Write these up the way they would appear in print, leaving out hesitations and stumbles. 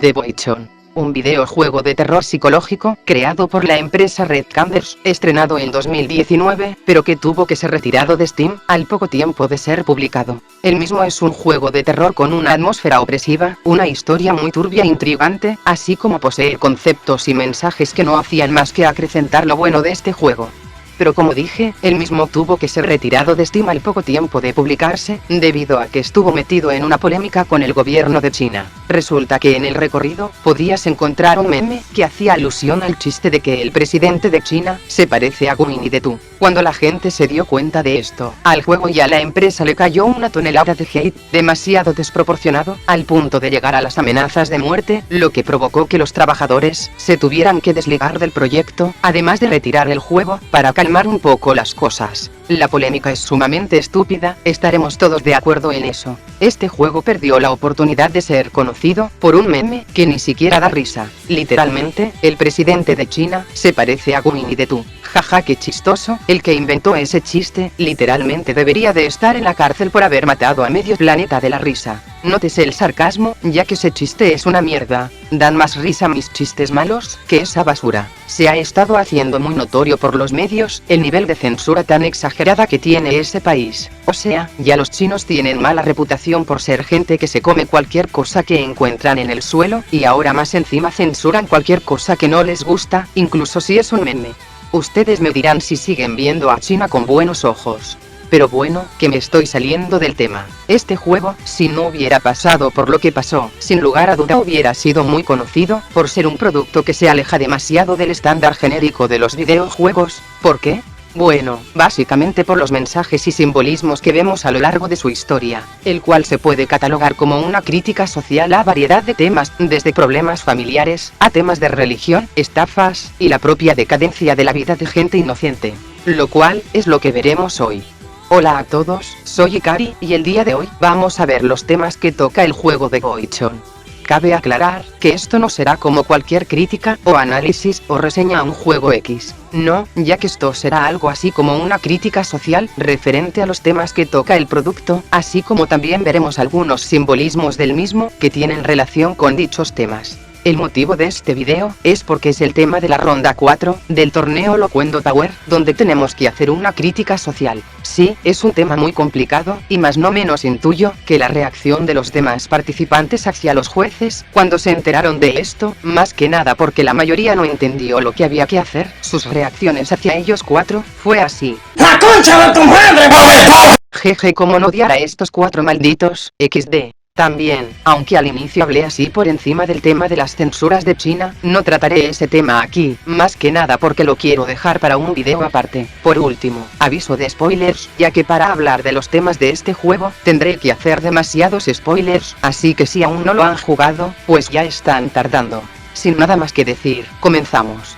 The Boychon, un videojuego de terror psicológico creado por la empresa Red Canders, estrenado en 2019, pero que tuvo que ser retirado de Steam al poco tiempo de ser publicado. El mismo es un juego de terror con una atmósfera opresiva, una historia muy turbia e intrigante, así como posee conceptos y mensajes que no hacían más que acrecentar lo bueno de este juego. Pero como dije, el mismo tuvo que ser retirado de Steam al poco tiempo de publicarse, debido a que estuvo metido en una polémica con el gobierno de China. Resulta que en el recorrido, podías encontrar un meme que hacía alusión al chiste de que el presidente de China se parece a Winnie the Pooh. Cuando la gente se dio cuenta de esto, al juego y a la empresa le cayó una tonelada de hate, demasiado desproporcionado, al punto de llegar a las amenazas de muerte, lo que provocó que los trabajadores se tuvieran que desligar del proyecto, además de retirar el juego, para calmar un poco las cosas. La polémica es sumamente estúpida, estaremos todos de acuerdo en eso. Este juego perdió la oportunidad de ser conocido por un meme que ni siquiera da risa. Literalmente, el presidente de China se parece a Winnie the Pooh. Jaja, qué chistoso. El que inventó ese chiste, literalmente debería de estar en la cárcel por haber matado a medio planeta de la risa. Nótese el sarcasmo, ya que ese chiste es una mierda. Dan más risa mis chistes malos que esa basura. Se ha estado haciendo muy notorio por los medios el nivel de censura tan exagerada que tiene ese país. O sea, ya los chinos tienen mala reputación por ser gente que se come cualquier cosa que encuentran en el suelo, y ahora más encima censuran cualquier cosa que no les gusta, incluso si es un meme. Ustedes me dirán si siguen viendo a China con buenos ojos. Pero bueno, que me estoy saliendo del tema. Este juego, si no hubiera pasado por lo que pasó, sin lugar a duda hubiera sido muy conocido, por ser un producto que se aleja demasiado del estándar genérico de los videojuegos. ¿Por qué? Bueno, básicamente por los mensajes y simbolismos que vemos a lo largo de su historia, el cual se puede catalogar como una crítica social a variedad de temas, desde problemas familiares, a temas de religión, estafas, y la propia decadencia de la vida de gente inocente. Lo cual, es lo que veremos hoy. Hola a todos, soy Ikari, y el día de hoy, vamos a ver los temas que toca el juego de Boychon. Cabe aclarar, que esto no será como cualquier crítica, o análisis, o reseña a un juego X. No, ya que esto será algo así como una crítica social, referente a los temas que toca el producto, así como también veremos algunos simbolismos del mismo, que tienen relación con dichos temas. El motivo de este video, es porque es el tema de la ronda 4, del torneo Loquendo Tower, donde tenemos que hacer una crítica social. Sí, es un tema muy complicado, y más no menos intuyo, que la reacción de los demás participantes hacia los jueces, cuando se enteraron de esto, más que nada porque la mayoría no entendió lo que había que hacer, sus reacciones hacia ellos cuatro, fue así. ¡La concha de tu madre, bobeto! Jeje, cómo no odiar a estos cuatro malditos, XD. También, aunque al inicio hablé así por encima del tema de las censuras de China, no trataré ese tema aquí, más que nada porque lo quiero dejar para un video aparte. Por último, aviso de spoilers, ya que para hablar de los temas de este juego, tendré que hacer demasiados spoilers, así que si aún no lo han jugado, pues ya están tardando. Sin nada más que decir, comenzamos.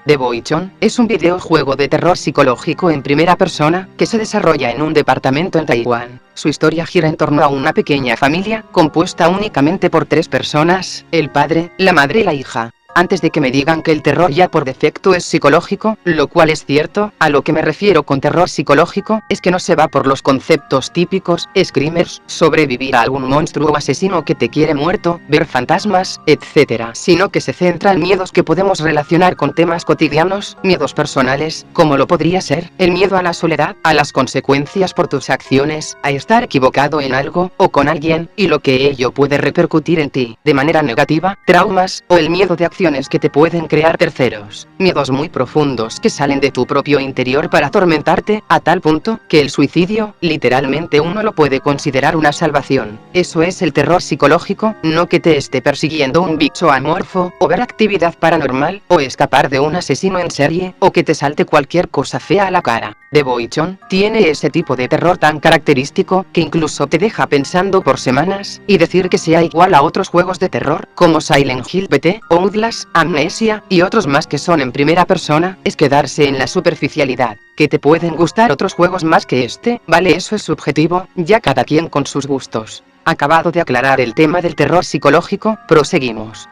The Boychon es un videojuego de terror psicológico en primera persona, que se desarrolla en un departamento en Taiwán. Su historia gira en torno a una pequeña familia, compuesta únicamente por 3 personas, el padre, la madre y la hija. Antes de que me digan que el terror ya por defecto es psicológico, lo cual es cierto, a lo que me refiero con terror psicológico, es que no se va por los conceptos típicos, screamers, sobrevivir a algún monstruo o asesino que te quiere muerto, ver fantasmas, etc., sino que se centra en miedos que podemos relacionar con temas cotidianos, miedos personales, como lo podría ser, el miedo a la soledad, a las consecuencias por tus acciones, a estar equivocado en algo, o con alguien, y lo que ello puede repercutir en ti, de manera negativa, traumas, o el miedo de acciones que te pueden crear terceros, miedos muy profundos que salen de tu propio interior para atormentarte, a tal punto, que el suicidio, literalmente uno lo puede considerar una salvación. Eso es el terror psicológico, no que te esté persiguiendo un bicho amorfo, o ver actividad paranormal, o escapar de un asesino en serie, o que te salte cualquier cosa fea a la cara. The Boychon tiene ese tipo de terror tan característico, que incluso te deja pensando por semanas, y decir que sea igual a otros juegos de terror, como Silent Hill PT, o Outlast, Amnesia, y otros más que son en primera persona, es quedarse en la superficialidad. Que te pueden gustar otros juegos más que este, vale, eso es subjetivo, ya cada quien con sus gustos. Acabado de aclarar el tema del terror psicológico, proseguimos.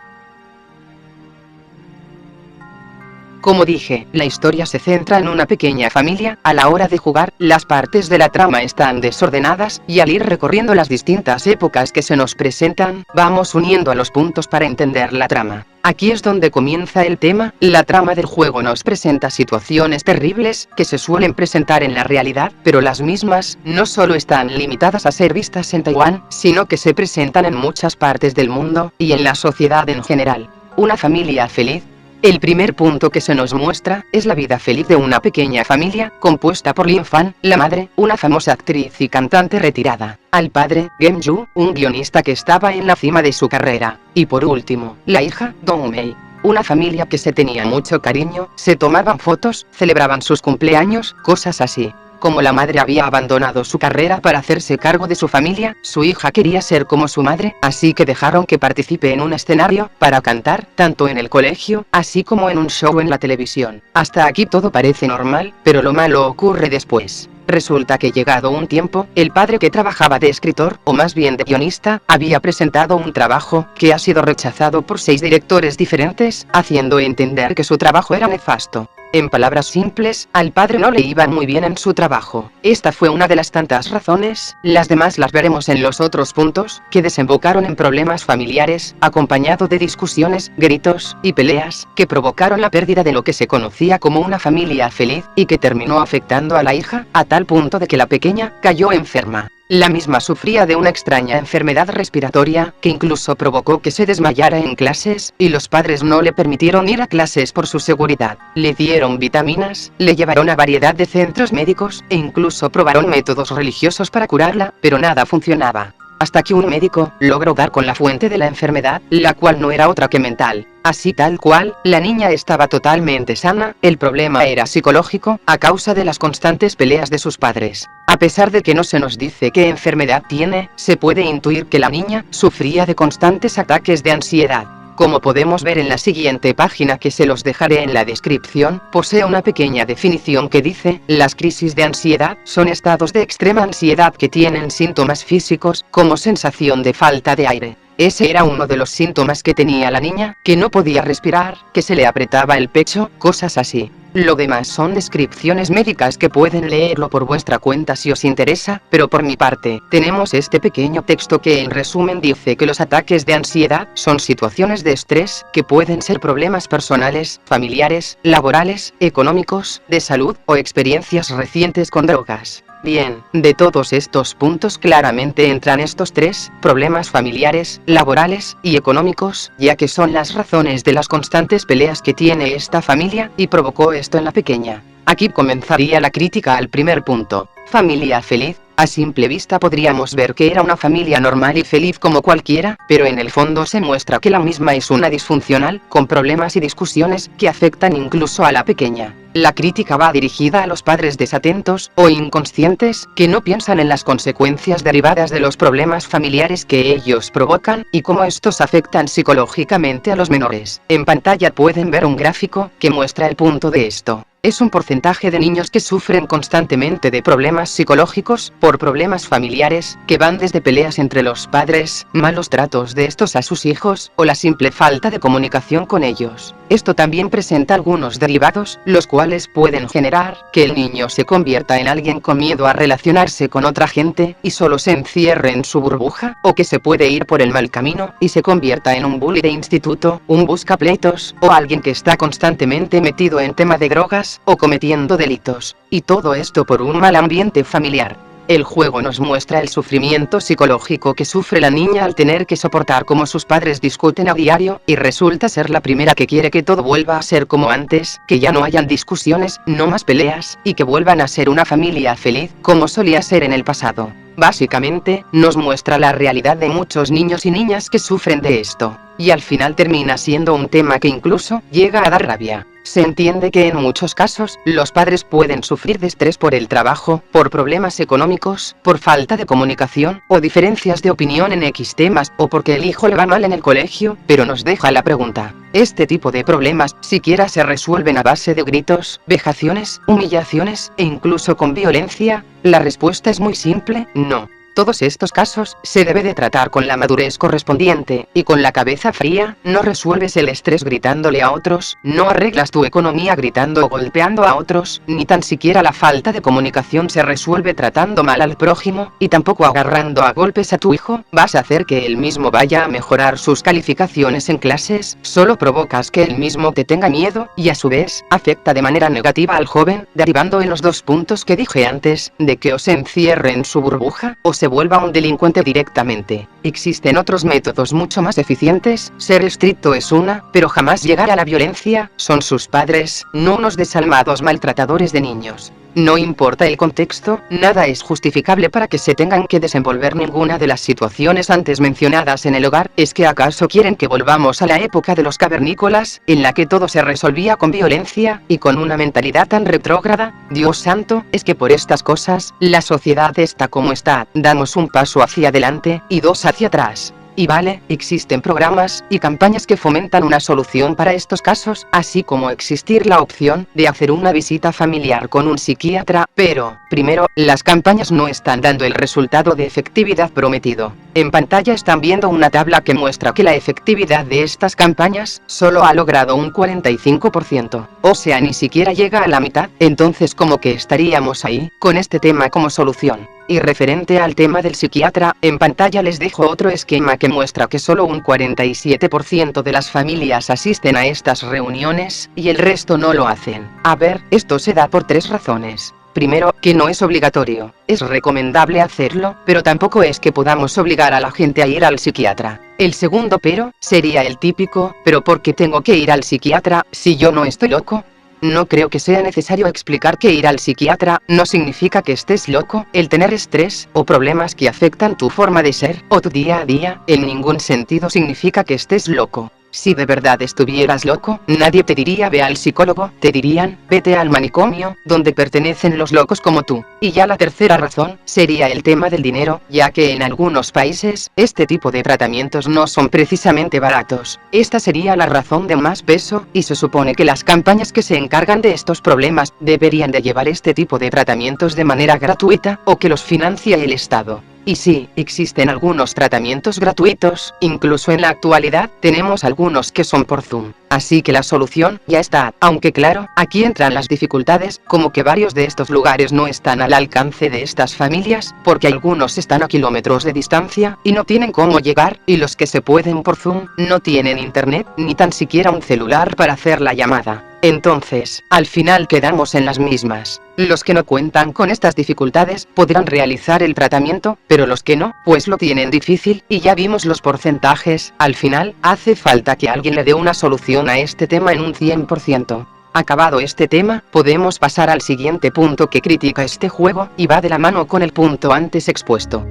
Como dije, la historia se centra en una pequeña familia. A la hora de jugar, las partes de la trama están desordenadas, y al ir recorriendo las distintas épocas que se nos presentan, vamos uniendo a los puntos para entender la trama. Aquí es donde comienza el tema. La trama del juego nos presenta situaciones terribles que se suelen presentar en la realidad, pero las mismas no solo están limitadas a ser vistas en Taiwán, sino que se presentan en muchas partes del mundo y en la sociedad en general. Una familia feliz. El primer punto que se nos muestra es la vida feliz de una pequeña familia, compuesta por Lin Fan, la madre, una famosa actriz y cantante retirada, al padre, Gem Yu, un guionista que estaba en la cima de su carrera, y por último, la hija, Dong Mei. Una familia que se tenía mucho cariño, se tomaban fotos, celebraban sus cumpleaños, cosas así. Como la madre había abandonado su carrera para hacerse cargo de su familia, su hija quería ser como su madre, así que dejaron que participe en un escenario, para cantar, tanto en el colegio, así como en un show en la televisión. Hasta aquí todo parece normal, pero lo malo ocurre después. Resulta que llegado un tiempo, el padre que trabajaba de escritor, o más bien de guionista, había presentado un trabajo, que ha sido rechazado por 6 directores diferentes, haciendo entender que su trabajo era nefasto. En palabras simples, al padre no le iba muy bien en su trabajo. Esta fue una de las tantas razones, las demás las veremos en los otros puntos, que desembocaron en problemas familiares, acompañado de discusiones, gritos, y peleas, que provocaron la pérdida de lo que se conocía como una familia feliz, y que terminó afectando a la hija, a tal punto de que la pequeña cayó enferma. La misma sufría de una extraña enfermedad respiratoria, que incluso provocó que se desmayara en clases, y los padres no le permitieron ir a clases por su seguridad. Le dieron vitaminas, le llevaron a variedad de centros médicos, e incluso probaron métodos religiosos para curarla, pero nada funcionaba. Hasta que un médico logró dar con la fuente de la enfermedad, la cual no era otra que mental. Así tal cual, la niña estaba totalmente sana, el problema era psicológico, a causa de las constantes peleas de sus padres. A pesar de que no se nos dice qué enfermedad tiene, se puede intuir que la niña sufría de constantes ataques de ansiedad. Como podemos ver en la siguiente página que se los dejaré en la descripción, posee una pequeña definición que dice: las crisis de ansiedad son estados de extrema ansiedad que tienen síntomas físicos, como sensación de falta de aire. Ese era uno de los síntomas que tenía la niña, que no podía respirar, que se le apretaba el pecho, cosas así. Lo demás son descripciones médicas que pueden leerlo por vuestra cuenta si os interesa, pero por mi parte, tenemos este pequeño texto que en resumen dice que los ataques de ansiedad son situaciones de estrés, que pueden ser problemas personales, familiares, laborales, económicos, de salud, o experiencias recientes con drogas. Bien, de todos estos puntos claramente entran estos 3, problemas familiares, laborales, y económicos, ya que son las razones de las constantes peleas que tiene esta familia, y provocó esto en la pequeña. Aquí comenzaría la crítica al primer punto. Familia feliz. A simple vista podríamos ver que era una familia normal y feliz como cualquiera, pero en el fondo se muestra que la misma es una disfuncional, con problemas y discusiones que afectan incluso a la pequeña. La crítica va dirigida a los padres desatentos, o inconscientes, que no piensan en las consecuencias derivadas de los problemas familiares que ellos provocan, y cómo estos afectan psicológicamente a los menores. En pantalla pueden ver un gráfico, que muestra el punto de esto. Es un porcentaje de niños que sufren constantemente de problemas psicológicos, por problemas familiares, que van desde peleas entre los padres, malos tratos de estos a sus hijos, o la simple falta de comunicación con ellos. Esto también presenta algunos derivados, los cuales pueden generar que el niño se convierta en alguien con miedo a relacionarse con otra gente, y solo se encierre en su burbuja, o que se puede ir por el mal camino, y se convierta en un bully de instituto, un buscapleitos, o alguien que está constantemente metido en tema de drogas, o cometiendo delitos. Y todo esto por un mal ambiente familiar. El juego nos muestra el sufrimiento psicológico que sufre la niña al tener que soportar cómo sus padres discuten a diario, y resulta ser la primera que quiere que todo vuelva a ser como antes, que ya no hayan discusiones, no más peleas, y que vuelvan a ser una familia feliz, como solía ser en el pasado. Básicamente, nos muestra la realidad de muchos niños y niñas que sufren de esto. Y al final termina siendo un tema que incluso llega a dar rabia. Se entiende que en muchos casos, los padres pueden sufrir de estrés por el trabajo, por problemas económicos, por falta de comunicación, o diferencias de opinión en X temas, o porque el hijo le va mal en el colegio, pero nos deja la pregunta. ¿Este tipo de problemas siquiera se resuelven a base de gritos, vejaciones, humillaciones, e incluso con violencia? La respuesta es muy simple, no. Todos estos casos se debe de tratar con la madurez correspondiente, y con la cabeza fría. No resuelves el estrés gritándole a otros, no arreglas tu economía gritando o golpeando a otros, ni tan siquiera la falta de comunicación se resuelve tratando mal al prójimo, y tampoco agarrando a golpes a tu hijo. Vas a hacer que él mismo vaya a mejorar sus calificaciones en clases, solo provocas que él mismo te tenga miedo, y a su vez, afecta de manera negativa al joven, derivando en los dos puntos que dije antes, de que o se encierre en su burbuja, o se vuelva un delincuente directamente. Existen otros métodos mucho más eficientes. Ser estricto es una, pero jamás llegar a la violencia. Son sus padres, no unos desalmados maltratadores de niños. No importa el contexto, nada es justificable para que se tengan que desenvolver ninguna de las situaciones antes mencionadas en el hogar. ¿Es que acaso quieren que volvamos a la época de los cavernícolas, en la que todo se resolvía con violencia, y con una mentalidad tan retrógrada? Dios santo, es que por estas cosas, la sociedad está como está. Damos un paso hacia adelante, y dos hacia atrás. Y vale, existen programas y campañas que fomentan una solución para estos casos, así como existir la opción de hacer una visita familiar con un psiquiatra, pero, primero, las campañas no están dando el resultado de efectividad prometido. En pantalla están viendo una tabla que muestra que la efectividad de estas campañas solo ha logrado un 45%, o sea, ni siquiera llega a la mitad. Entonces, ¿cómo que estaríamos ahí, con este tema como solución? Y referente al tema del psiquiatra, en pantalla les dejo otro esquema que muestra que solo un 47% de las familias asisten a estas reuniones, y el resto no lo hacen. A ver, esto se da por tres razones. Primero, que no es obligatorio. Es recomendable hacerlo, pero tampoco es que podamos obligar a la gente a ir al psiquiatra. El segundo pero, sería el típico, ¿pero por qué tengo que ir al psiquiatra, si yo no estoy loco? No creo que sea necesario explicar que ir al psiquiatra no significa que estés loco. El tener estrés o problemas que afectan tu forma de ser o tu día a día, en ningún sentido significa que estés loco. Si de verdad estuvieras loco, nadie te diría ve al psicólogo, te dirían, vete al manicomio, donde pertenecen los locos como tú. Y ya la tercera razón, sería el tema del dinero, ya que en algunos países, este tipo de tratamientos no son precisamente baratos. Esta sería la razón de más peso, y se supone que las campañas que se encargan de estos problemas, deberían de llevar este tipo de tratamientos de manera gratuita, o que los financia el Estado. Y sí, existen algunos tratamientos gratuitos, incluso en la actualidad, tenemos algunos que son por Zoom. Así que la solución ya está, aunque claro, aquí entran las dificultades, como que varios de estos lugares no están al alcance de estas familias, porque algunos están a kilómetros de distancia, y no tienen cómo llegar, y los que se pueden por Zoom, no tienen internet, ni tan siquiera un celular para hacer la llamada. Entonces, al final quedamos en las mismas. Los que no cuentan con estas dificultades podrán realizar el tratamiento, pero los que no, pues lo tienen difícil, y ya vimos los porcentajes. Al final, hace falta que alguien le dé una solución a este tema en un 100%. Acabado este tema, podemos pasar al siguiente punto que critica este juego, y va de la mano con el punto antes expuesto.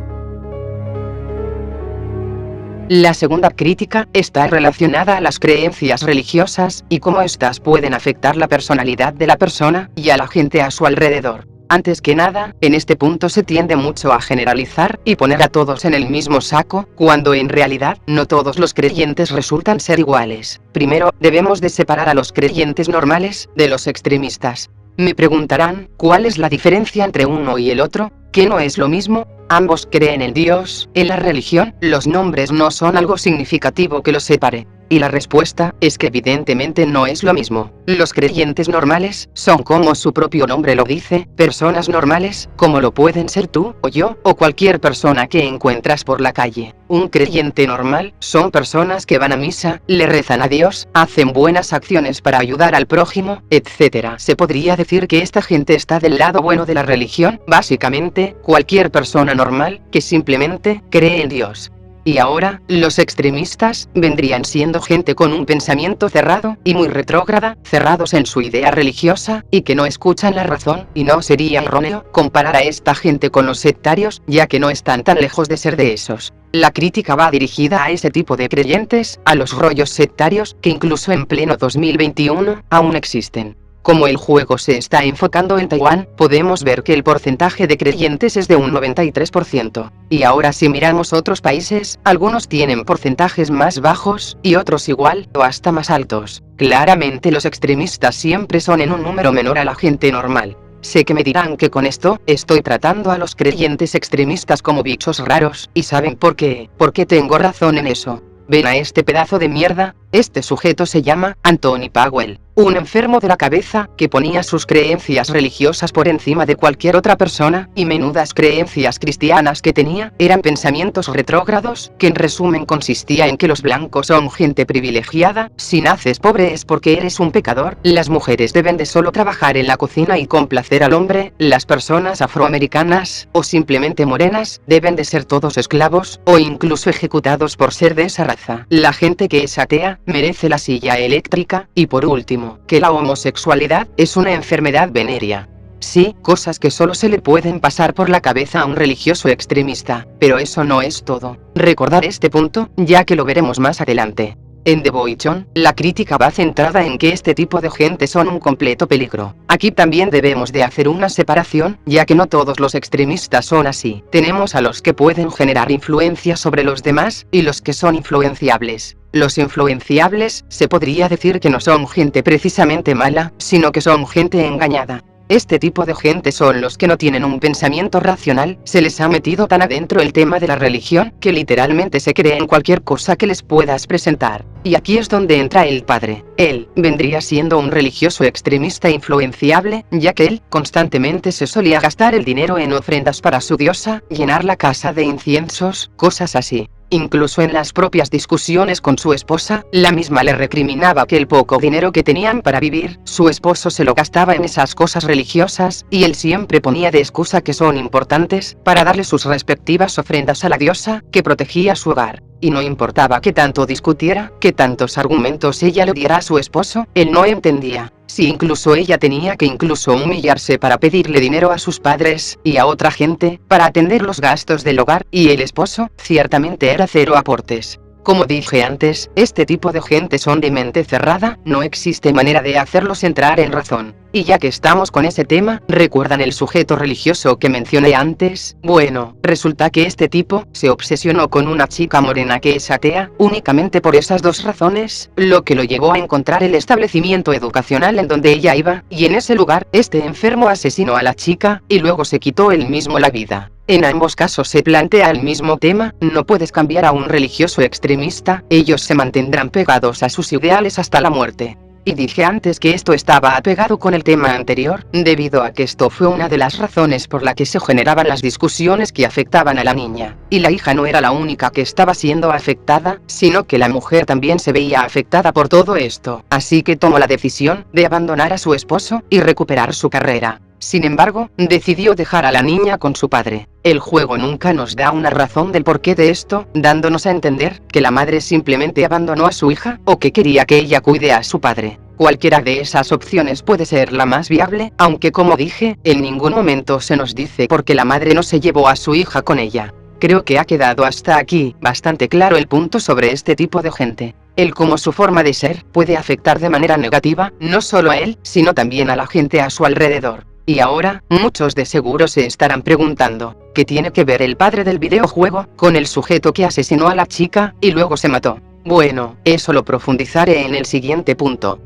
La segunda crítica está relacionada a las creencias religiosas, y cómo éstas pueden afectar la personalidad de la persona, y a la gente a su alrededor. Antes que nada, en este punto se tiende mucho a generalizar, y poner a todos en el mismo saco, cuando en realidad, no todos los creyentes resultan ser iguales. Primero, debemos de separar a los creyentes normales, de los extremistas. Me preguntarán, ¿cuál es la diferencia entre uno y el otro? ¿Qué no es lo mismo? Ambos creen en Dios. En la religión, los nombres no son algo significativo que los separe. Y la respuesta es que evidentemente no es lo mismo. Los creyentes normales son, como su propio nombre lo dice, personas normales, como lo pueden ser tú, o yo, o cualquier persona que encuentras por la calle. Un creyente normal son personas que van a misa, le rezan a Dios, hacen buenas acciones para ayudar al prójimo, etc. Se podría decir que esta gente está del lado bueno de la religión, básicamente, cualquier persona normal, que simplemente cree en Dios. Y ahora, los extremistas, vendrían siendo gente con un pensamiento cerrado, y muy retrógrada, cerrados en su idea religiosa, y que no escuchan la razón, y no sería erróneo comparar a esta gente con los sectarios, ya que no están tan lejos de ser de esos. La crítica va dirigida a ese tipo de creyentes, a los rollos sectarios, que incluso en pleno 2021, aún existen. Como el juego se está enfocando en Taiwán, podemos ver que el porcentaje de creyentes es de un 93%. Y ahora si miramos otros países, algunos tienen porcentajes más bajos, y otros igual, o hasta más altos. Claramente los extremistas siempre son en un número menor a la gente normal. Sé que me dirán que con esto, estoy tratando a los creyentes extremistas como bichos raros, y ¿saben por qué? Porque tengo razón en eso. ¿Ven a este pedazo de mierda? Este sujeto se llama Anthony Powell, un enfermo de la cabeza que ponía sus creencias religiosas por encima de cualquier otra persona, y menudas creencias cristianas que tenía, eran pensamientos retrógrados, que en resumen consistía en que los blancos son gente privilegiada, si naces pobre es porque eres un pecador, las mujeres deben de solo trabajar en la cocina y complacer al hombre, las personas afroamericanas, o simplemente morenas, deben de ser todos esclavos, o incluso ejecutados por ser de esa raza. La gente que es atea, merece la silla eléctrica, y por último, que la homosexualidad es una enfermedad venérea. Sí, cosas que solo se le pueden pasar por la cabeza a un religioso extremista, pero eso no es todo. Recordar este punto, ya que lo veremos más adelante. En The Boy John, la crítica va centrada en que este tipo de gente son un completo peligro. Aquí también debemos de hacer una separación, ya que no todos los extremistas son así. Tenemos a los que pueden generar influencia sobre los demás, y los que son influenciables. Los influenciables, se podría decir que no son gente precisamente mala, sino que son gente engañada. Este tipo de gente son los que no tienen un pensamiento racional, se les ha metido tan adentro el tema de la religión, que literalmente se creen cualquier cosa que les puedas presentar. Y aquí es donde entra el padre. Él vendría siendo un religioso extremista influenciable, ya que él constantemente se solía gastar el dinero en ofrendas para su diosa, llenar la casa de inciensos, cosas así. Incluso en las propias discusiones con su esposa, la misma le recriminaba que el poco dinero que tenían para vivir, su esposo se lo gastaba en esas cosas religiosas, y él siempre ponía de excusa que son importantes, para darle sus respectivas ofrendas a la diosa, que protegía su hogar. Y no importaba que tanto discutiera, que tantos argumentos ella le diera a su esposo, él no entendía. Si incluso ella tenía que humillarse para pedirle dinero a sus padres, y a otra gente, para atender los gastos del hogar, y el esposo, ciertamente era cero aportes. Como dije antes, este tipo de gente son de mente cerrada, no existe manera de hacerlos entrar en razón. Y ya que estamos con ese tema, ¿recuerdan el sujeto religioso que mencioné antes? Bueno, resulta que este tipo se obsesionó con una chica morena que es atea, únicamente por esas dos razones, lo que lo llevó a encontrar el establecimiento educacional en donde ella iba, y en ese lugar, este enfermo asesinó a la chica, y luego se quitó él mismo la vida. En ambos casos se plantea el mismo tema, no puedes cambiar a un religioso extremista, ellos se mantendrán pegados a sus ideales hasta la muerte. Y dije antes que esto estaba apegado con el tema anterior, debido a que esto fue una de las razones por la que se generaban las discusiones que afectaban a la niña. Y la hija no era la única que estaba siendo afectada, sino que la mujer también se veía afectada por todo esto. Así que tomó la decisión de abandonar a su esposo y recuperar su carrera. Sin embargo, decidió dejar a la niña con su padre. El juego nunca nos da una razón del porqué de esto, dándonos a entender que la madre simplemente abandonó a su hija, o que quería que ella cuide a su padre. Cualquiera de esas opciones puede ser la más viable, aunque como dije, en ningún momento se nos dice por qué la madre no se llevó a su hija con ella. Creo que ha quedado hasta aquí bastante claro el punto sobre este tipo de gente. El cómo su forma de ser puede afectar de manera negativa, no solo a él, sino también a la gente a su alrededor. Y ahora, muchos de seguro se estarán preguntando, ¿qué tiene que ver el padre del videojuego con el sujeto que asesinó a la chica y luego se mató? Bueno, eso lo profundizaré en el siguiente punto.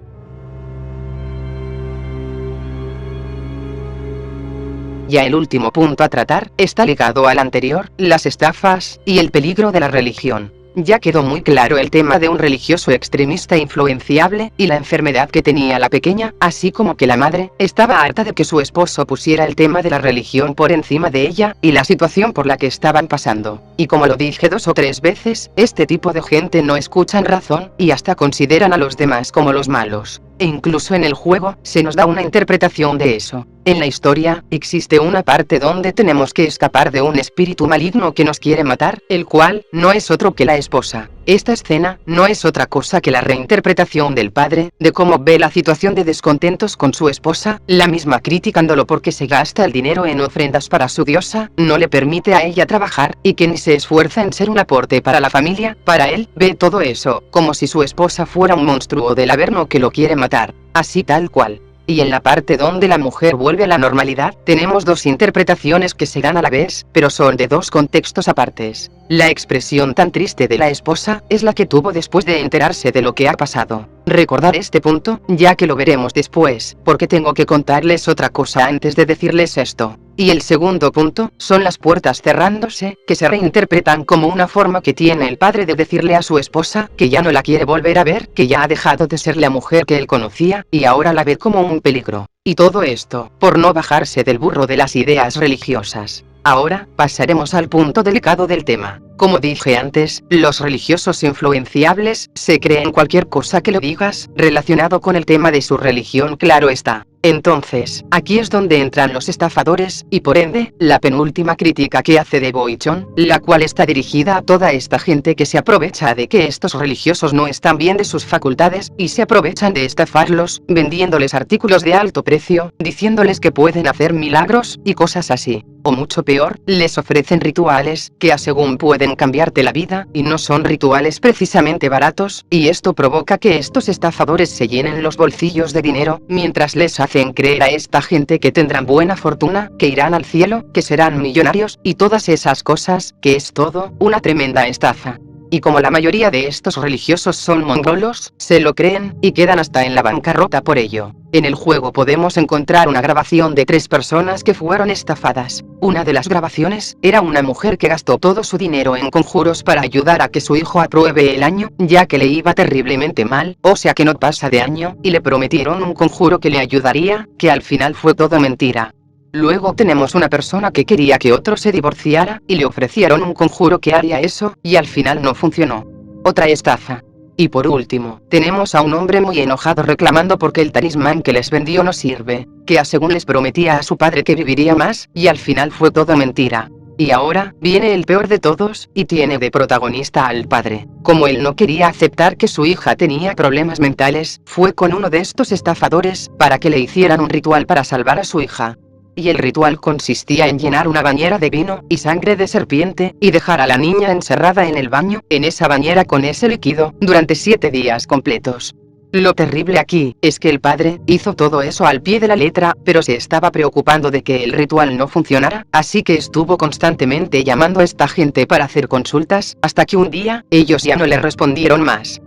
Ya el último punto a tratar está ligado al anterior, las estafas y el peligro de la religión. Ya quedó muy claro el tema de un religioso extremista influenciable, y la enfermedad que tenía la pequeña, así como que la madre, estaba harta de que su esposo pusiera el tema de la religión por encima de ella, y la situación por la que estaban pasando. Y como lo dije 2 o 3 veces, este tipo de gente no escuchan razón, y hasta consideran a los demás como los malos. E incluso en el juego, se nos da una interpretación de eso. En la historia, existe una parte donde tenemos que escapar de un espíritu maligno que nos quiere matar, el cual no es otro que la esposa. Esta escena no es otra cosa que la reinterpretación del padre, de cómo ve la situación de descontentos con su esposa, la misma criticándolo porque se gasta el dinero en ofrendas para su diosa, no le permite a ella trabajar, y que ni se esfuerza en ser un aporte para la familia. Para él, ve todo eso, como si su esposa fuera un monstruo del Averno que lo quiere matar. Así tal cual. y en la parte donde la mujer vuelve a la normalidad, tenemos dos interpretaciones que se dan a la vez, pero son de dos contextos apartes. La expresión tan triste de la esposa es la que tuvo después de enterarse de lo que ha pasado. Recordar este punto, ya que lo veremos después, porque tengo que contarles otra cosa antes de decirles esto. Y el segundo punto, son las puertas cerrándose, que se reinterpretan como una forma que tiene el padre de decirle a su esposa, que ya no la quiere volver a ver, que ya ha dejado de ser la mujer que él conocía, y ahora la ve como un peligro. Y todo esto, por no bajarse del burro de las ideas religiosas. Ahora, pasaremos al punto delicado del tema. Como dije antes, los religiosos influenciables, se creen cualquier cosa que le digas, relacionado con el tema de su religión, claro está. Entonces, aquí es donde entran los estafadores, y por ende, la penúltima crítica que hace de Boichon, la cual está dirigida a toda esta gente que se aprovecha de que estos religiosos no están bien de sus facultades, y se aprovechan de estafarlos, vendiéndoles artículos de alto precio, diciéndoles que pueden hacer milagros, y cosas así. O mucho peor, les ofrecen rituales, que a según pueden cambiarte la vida, y no son rituales precisamente baratos, y esto provoca que estos estafadores se llenen los bolsillos de dinero, mientras les hacen creer a esta gente que tendrán buena fortuna, que irán al cielo, que serán millonarios, y todas esas cosas, que es todo una tremenda estafa. Y como la mayoría de estos religiosos son mongolos, se lo creen, y quedan hasta en la bancarrota por ello. En el juego podemos encontrar una grabación de 3 personas que fueron estafadas. Una de las grabaciones, era una mujer que gastó todo su dinero en conjuros para ayudar a que su hijo apruebe el año, ya que le iba terriblemente mal, o sea que no pasa de año, y le prometieron un conjuro que le ayudaría, que al final fue todo mentira. Luego tenemos una persona que quería que otro se divorciara, y le ofrecieron un conjuro que haría eso, y al final no funcionó. Otra estafa. Y por último, tenemos a un hombre muy enojado reclamando porque el talismán que les vendió no sirve, que a según les prometía a su padre que viviría más, y al final fue todo mentira. Y ahora, viene el peor de todos, y tiene de protagonista al padre. Como él no quería aceptar que su hija tenía problemas mentales, fue con uno de estos estafadores, para que le hicieran un ritual para salvar a su hija. Y el ritual consistía en llenar una bañera de vino y sangre de serpiente, y dejar a la niña encerrada en el baño, en esa bañera con ese líquido, durante 7 días completos. Lo terrible aquí, es que el padre, hizo todo eso al pie de la letra, pero se estaba preocupando de que el ritual no funcionara, así que estuvo constantemente llamando a esta gente para hacer consultas, hasta que un día, ellos ya no le respondieron más.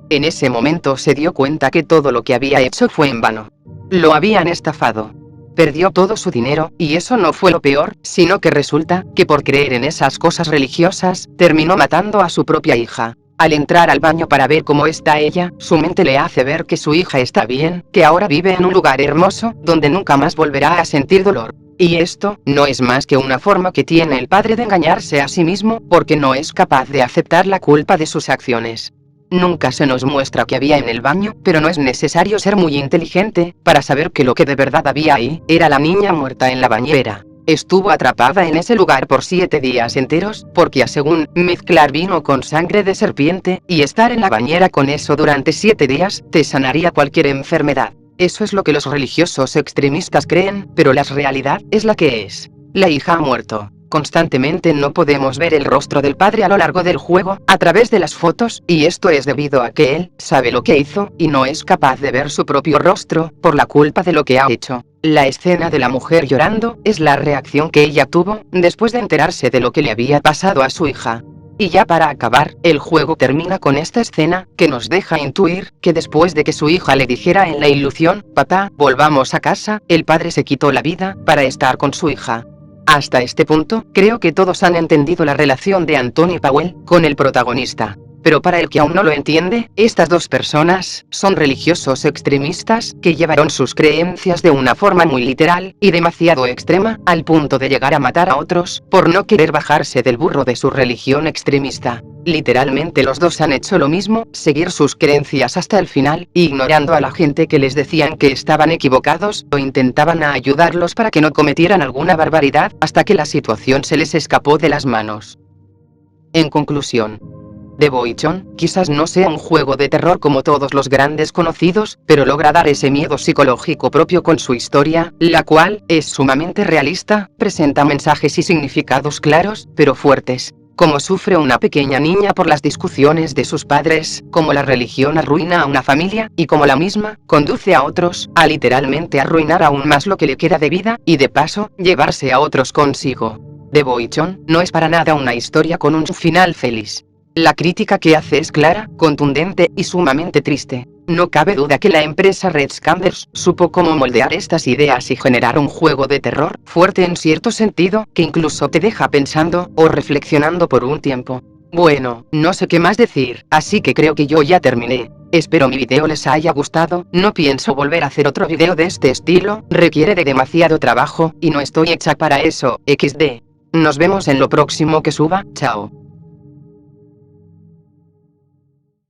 En ese momento se dio cuenta que todo lo que había hecho fue en vano. Lo habían estafado. Perdió todo su dinero, y eso no fue lo peor, sino que resulta, que por creer en esas cosas religiosas, terminó matando a su propia hija. Al entrar al baño para ver cómo está ella, su mente le hace ver que su hija está bien, que ahora vive en un lugar hermoso, donde nunca más volverá a sentir dolor. Y esto, no es más que una forma que tiene el padre de engañarse a sí mismo, porque no es capaz de aceptar la culpa de sus acciones. Nunca se nos muestra qué había en el baño, pero no es necesario ser muy inteligente, para saber que lo que de verdad había ahí, era la niña muerta en la bañera. Estuvo atrapada en ese lugar por 7 días enteros, porque según mezclar vino con sangre de serpiente, y estar en la bañera con eso durante 7 días, te sanaría cualquier enfermedad. Eso es lo que los religiosos extremistas creen, pero la realidad es la que es. La hija ha muerto. Constantemente no podemos ver el rostro del padre a lo largo del juego, a través de las fotos, y esto es debido a que él sabe lo que hizo, y no es capaz de ver su propio rostro, por la culpa de lo que ha hecho. La escena de la mujer llorando, es la reacción que ella tuvo, después de enterarse de lo que le había pasado a su hija. Y ya para acabar, el juego termina con esta escena, que nos deja intuir, que después de que su hija le dijera en la ilusión, papá, volvamos a casa, el padre se quitó la vida, para estar con su hija. Hasta este punto, creo que todos han entendido la relación de Anthony Powell con el protagonista. Pero para el que aún no lo entiende, estas dos personas son religiosos extremistas que llevaron sus creencias de una forma muy literal y demasiado extrema, al punto de llegar a matar a otros, por no querer bajarse del burro de su religión extremista. Literalmente los dos han hecho lo mismo, seguir sus creencias hasta el final, ignorando a la gente que les decían que estaban equivocados, o intentaban ayudarlos para que no cometieran alguna barbaridad, hasta que la situación se les escapó de las manos. En conclusión, The Boichon, quizás no sea un juego de terror como todos los grandes conocidos, pero logra dar ese miedo psicológico propio con su historia, la cual es sumamente realista, presenta mensajes y significados claros, pero fuertes. cómo sufre una pequeña niña por las discusiones de sus padres, cómo la religión arruina a una familia, y cómo la misma conduce a otros a literalmente arruinar aún más lo que le queda de vida, y de paso, llevarse a otros consigo. The Boychon no es para nada una historia con un final feliz. La crítica que hace es clara, contundente y sumamente triste. No cabe duda que la empresa Red Scanders supo cómo moldear estas ideas y generar un juego de terror fuerte en cierto sentido, que incluso te deja pensando o reflexionando por un tiempo. Bueno, no sé qué más decir, así que creo que yo ya terminé. Espero mi video les haya gustado, no pienso volver a hacer otro video de este estilo, requiere de demasiado trabajo, y no estoy hecha para eso, XD. Nos vemos en lo próximo que suba, chao.